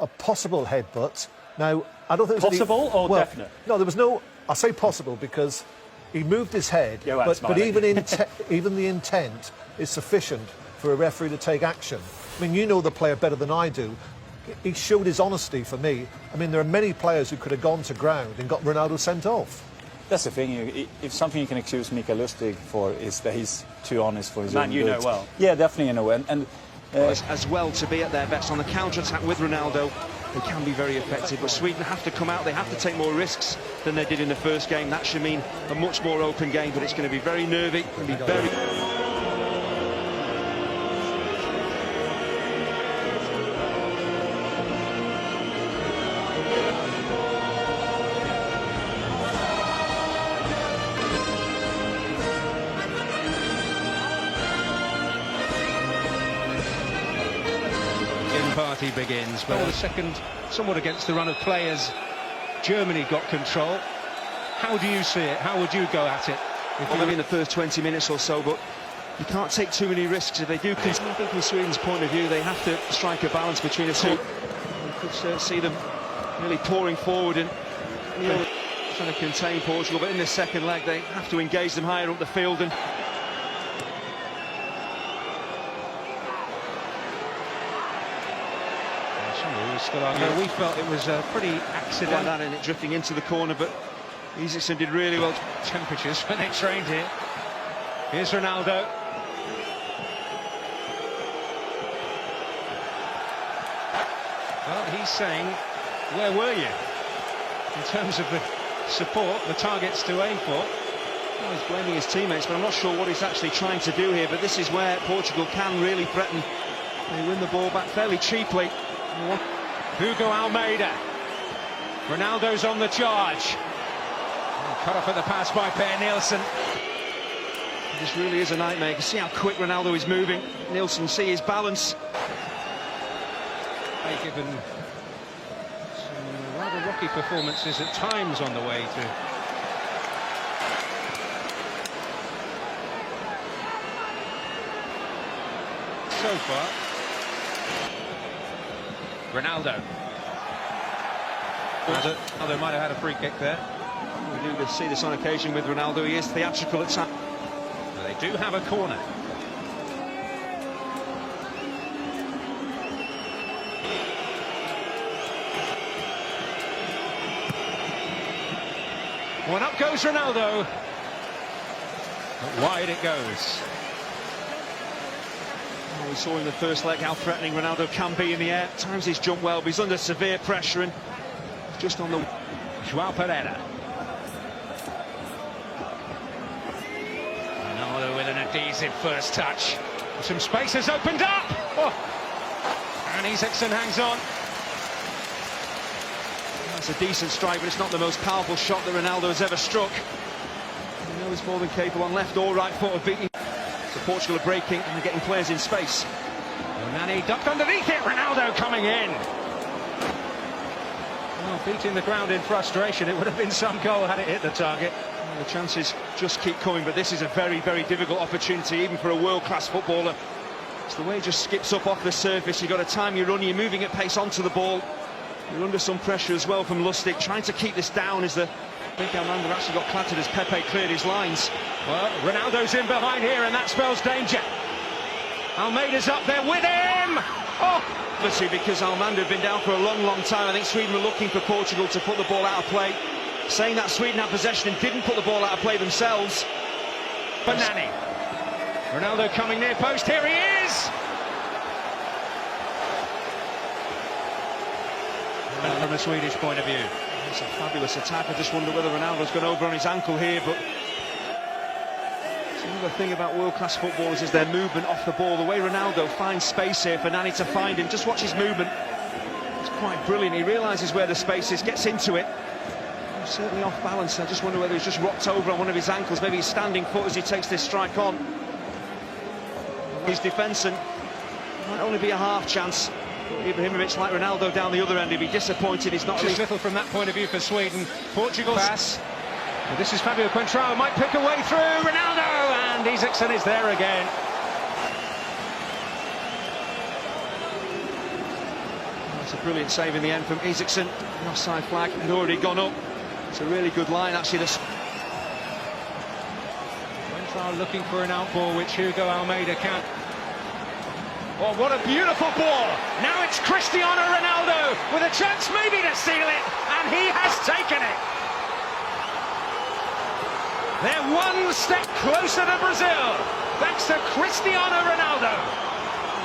a possible headbutt. Now, I don't think it was possible or definite? No, there was no. I say possible because he moved his head, but even the intent is sufficient for a referee to take action. I mean, you know the player better than I do. He showed his honesty for me. I mean, there are many players who could have gone to ground and got Ronaldo sent off. That's the thing. If something you can accuse Mikael Lustig for is that he's too honest for his own good. Man, you know well. Yeah, definitely you know. And as well to be at their best on the counter-attack with Ronaldo, they can be very effective. But Sweden have to come out. They have to take more risks than they did in the first game. That should mean a much more open game. But it's going to be very nervy. It's going to be very. Party begins, but the second, somewhat against the run of players, Germany got control. How do you see it? How would you go at it? Well, maybe in the first 20 minutes or so, but you can't take too many risks if they do. I think from Sweden's point of view, they have to strike a balance between the two. You could see them really pouring forward and trying to contain Portugal, but in the second leg they have to engage them higher up the field. And we felt it was pretty accidental. That and it drifting into the corner, but Isaacson did really well. Temperatures when they trained here. Here's Ronaldo. Well, he's saying, where were you? In terms of the support, the targets to aim for. Well, he's blaming his teammates, but I'm not sure what he's actually trying to do here. But this is where Portugal can really threaten. They win the ball back fairly cheaply. Hugo Almeida. Ronaldo's on the charge. Cut off at the pass by Per Nielsen. This really is a nightmare. You can see how quick Ronaldo is moving. Nielsen, see his balance. They've given some rather rocky performances at times on the way to. So far. Ronaldo. Ronaldo might have had a free kick there. We do see this on occasion with Ronaldo. He is theatrical at times. They do have a corner. One up goes Ronaldo. But wide it goes. We saw in the first leg how threatening Ronaldo can be in the air. At times he's jumped well, but he's under severe pressure and just on the... João Pereira. Ronaldo with an adhesive first touch. Some space has opened up! Oh. And Isaacson hangs on. That's a decent strike, but it's not the most powerful shot that Ronaldo has ever struck. You know he's more than capable on left or right foot of beating. So Portugal are breaking and they're getting players in space. Nani ducked underneath it, Ronaldo coming in. Well, beating the ground in frustration, it would have been some goal had it hit the target. Well, the chances just keep coming, but this is a very, very difficult opportunity, even for a world-class footballer. It's the way he just skips up off the surface. You've got to time your run, you're moving at pace onto the ball. You're under some pressure as well from Lustig, trying to keep this down as the... I think Almeida actually got clattered as Pepe cleared his lines. Well, Ronaldo's in behind here and that spells danger. Almeida's up there with him! Oh! Obviously, because Almeida had been down for a long, long time, I think Sweden were looking for Portugal to put the ball out of play. Saying that Sweden had possession and didn't put the ball out of play themselves. But Nani. Ronaldo coming near post, here he is! From a Swedish point of view. It's a fabulous attack. I just wonder whether Ronaldo's gone over on his ankle here, but the thing about world-class footballers is their movement off the ball. The way Ronaldo finds space here for Nani to find him, just watch his movement. It's quite brilliant. He realises where the space is, gets into it. He's certainly off balance. I just wonder whether he's just rocked over on one of his ankles, maybe his standing foot as he takes this strike on. His defence, and it might only be a half chance. Ibrahimović, like Ronaldo down the other end, he'd be disappointed. He's not just little from that point of view for Sweden. Portugal's pass. Well, this is Fabio Contrao, might pick a way through. Ronaldo, and Isaacson is there again. It's a Brilliant save in the end from Isaacson. The offside flag had already gone up. It's a really good line, actually. Coentrão looking for an outball, which Hugo Almeida can. Oh, what a beautiful ball! Now it's Cristiano Ronaldo with a chance maybe to seal it, and he has taken it. They're one step closer to Brazil, thanks to Cristiano Ronaldo.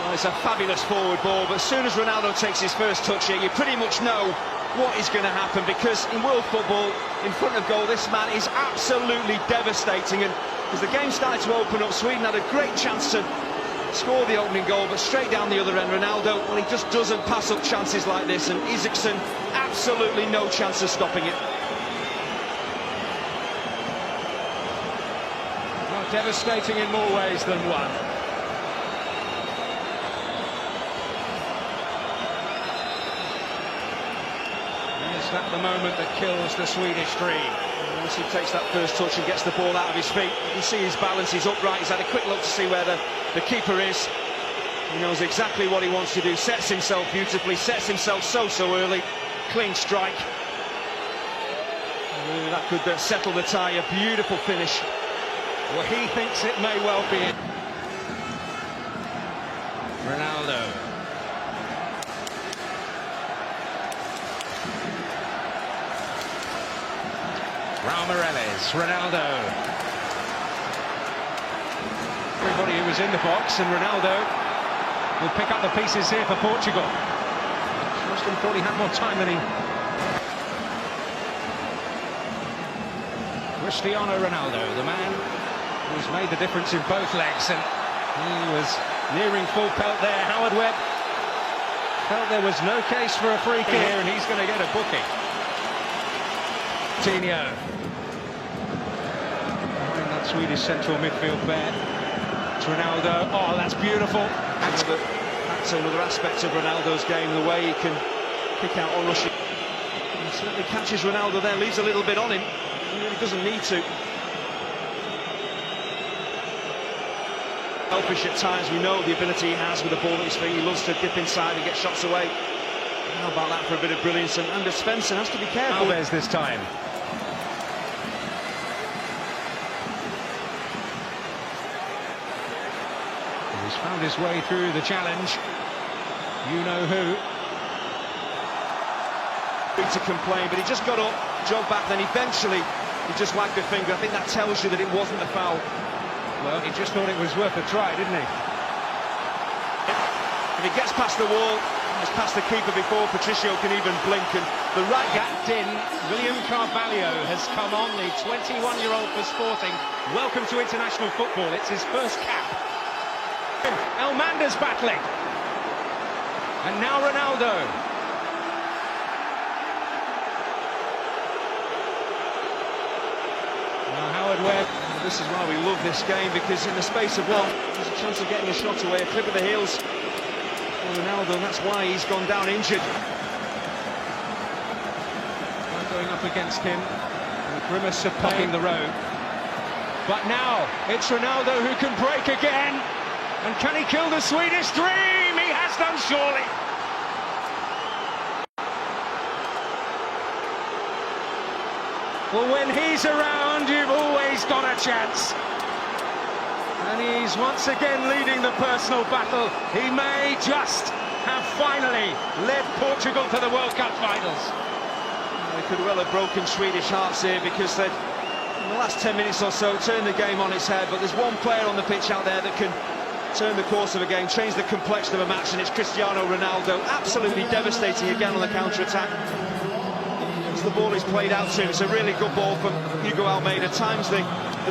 Well, it's a fabulous forward ball, but as soon as Ronaldo takes his first touch here, you pretty much know what is going to happen, because in world football, in front of goal, this man is absolutely devastating. And as the game started to open up, Sweden had a great chance to score the opening goal, but straight down the other end, Ronaldo, well, he just doesn't pass up chances like this, and Isaacson, absolutely no chance of stopping it. Well, devastating in more ways than one. Is that the moment that kills the Swedish dream? Once he takes that first touch and gets the ball out of his feet, you can see his balance, he's upright, he's had a quick look to see where the keeper is. He knows exactly what he wants to do, sets himself beautifully, sets himself so early, clean strike. That could settle the tie, a beautiful finish. Well, he thinks it may well be it. Ronaldo. Raul Meireles, Ronaldo. Everybody who was in the box, and Ronaldo will pick up the pieces here for Portugal. Most of them thought he had more time than he... Cristiano Ronaldo, the man who's made the difference in both legs, and he was nearing full pelt there. Howard Webb felt there was no case for a free kick here, and he's going to get a booking. Coutinho. Behind that Swedish central midfield pair. It's Ronaldo. Oh, that's beautiful. That's another aspect of Ronaldo's game, the way he can kick out or rush it. He certainly catches Ronaldo there, leaves a little bit on him. He really doesn't need to. Selfish at times, we know the ability he has with the ball at his feet. He loves to dip inside and get shots away. How about that for a bit of brilliance? And Anders Svensson has to be careful. Alves this time. He's found his way through the challenge. You know who. To complain, but he just got up, jogged back, then eventually he just wagged a finger. I think that tells you that it wasn't a foul. Well, he just thought it was worth a try, didn't he? If he gets past the wall, he's past the keeper before Patricio can even blink, and the right gapped in. William Carvalho has come on, the 21-year-old for Sporting. Welcome to international football. It's his first cap. Elmander's battling. And now Ronaldo. Now Howard Webb. This is why we love this game, because in the space of one, there's a chance of getting a shot away, a clip of the heels. Ronaldo, and that's why he's gone down injured. Going up against him, with a grimace of pain the road. But now it's Ronaldo who can break again. And can he kill the Swedish dream? He has done, surely. Well, when he's around, you've always got a chance. And he's once again leading the personal battle. He may just have finally led Portugal to the World Cup finals. They could well have broken Swedish hearts here, because they'd, in the last 10 minutes or so, turned the game on its head. But there's one player on the pitch out there that can turn the course of a game, change the complexion of a match, and it's Cristiano Ronaldo. Absolutely devastating again on the counter-attack. As the ball is played out to him, it's a really good ball from Hugo Almeida, times the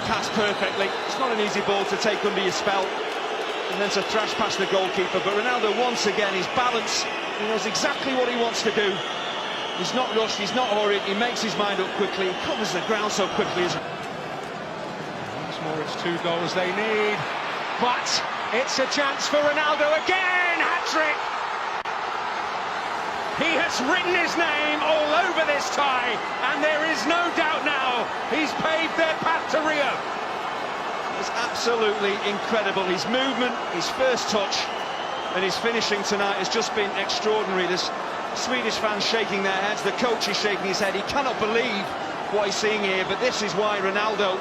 pass perfectly. It's not an easy ball to take under your spell, and then to thrash past the goalkeeper. But Ronaldo, once again, his balance, he knows exactly what he wants to do. He's not rushed, he's not hurried, he makes his mind up quickly, he covers the ground so quickly. Once more, it's 2 goals they need, but it's a chance for Ronaldo again, hat-trick! He has written his name all over this tie, and there is no doubt now he's paved their path to Rio. It's absolutely incredible. His movement, his first touch, and his finishing tonight has just been extraordinary. There's Swedish fans shaking their heads, the coach is shaking his head. He cannot believe what he's seeing here, but this is why Ronaldo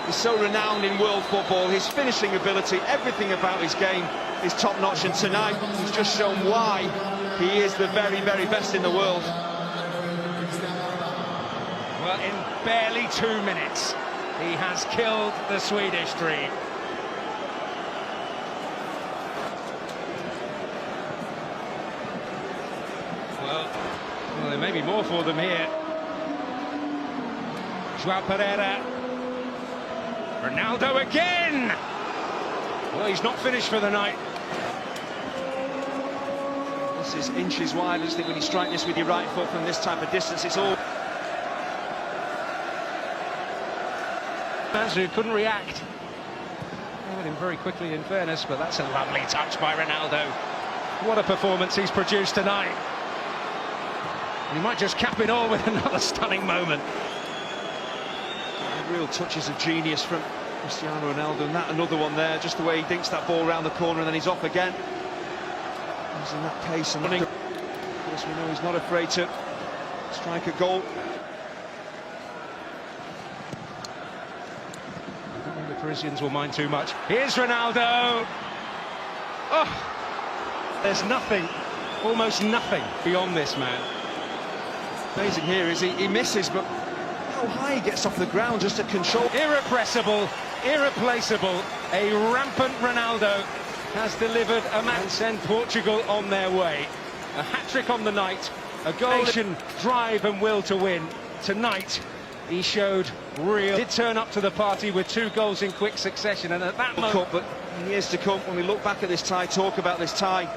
is so renowned in world football. His finishing ability, everything about his game is top-notch, and tonight he's just shown why he is the very, very best in the world. Well, in barely 2 minutes, he has killed the Swedish dream. Well, there may be more for them here. João Pereira. Ronaldo again! Well, he's not finished for the night. This is inches wide. I just think when you strike this with your right foot from this type of distance, it's all... Who couldn't react. Got him very quickly, in fairness, but that's a lovely touch by Ronaldo. What a performance he's produced tonight. He might just cap it all with another stunning moment. Real touches of genius from Cristiano Ronaldo, and that another one there, just the way he dinks that ball around the corner and then he's off again. He's in that pace and running. Of course, we know he's not afraid to strike a goal. I don't think the Parisians will mind too much. Here's Ronaldo. Oh, there's nothing, almost nothing beyond this man. Amazing here is he misses, but how high he gets off the ground just to control. Irrepressible, irreplaceable, a rampant Ronaldo has delivered a match and send Portugal on their way. A hat-trick on the night, a goal, drive and will to win. Tonight, he showed real... Did turn up to the party with 2 goals in quick succession, and at that moment... But in years to come, when we look back at this tie, talk about this tie,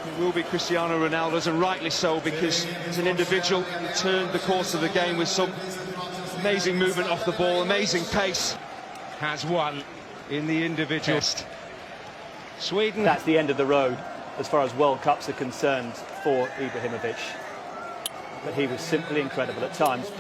it will be Cristiano Ronaldo's, and rightly so, because as an individual, he turned the course of the game with some amazing movement off the ball, amazing pace. Has won in the individual. Sweden. That's the end of the road as far as World Cups are concerned for Ibrahimović. But he was simply incredible at times.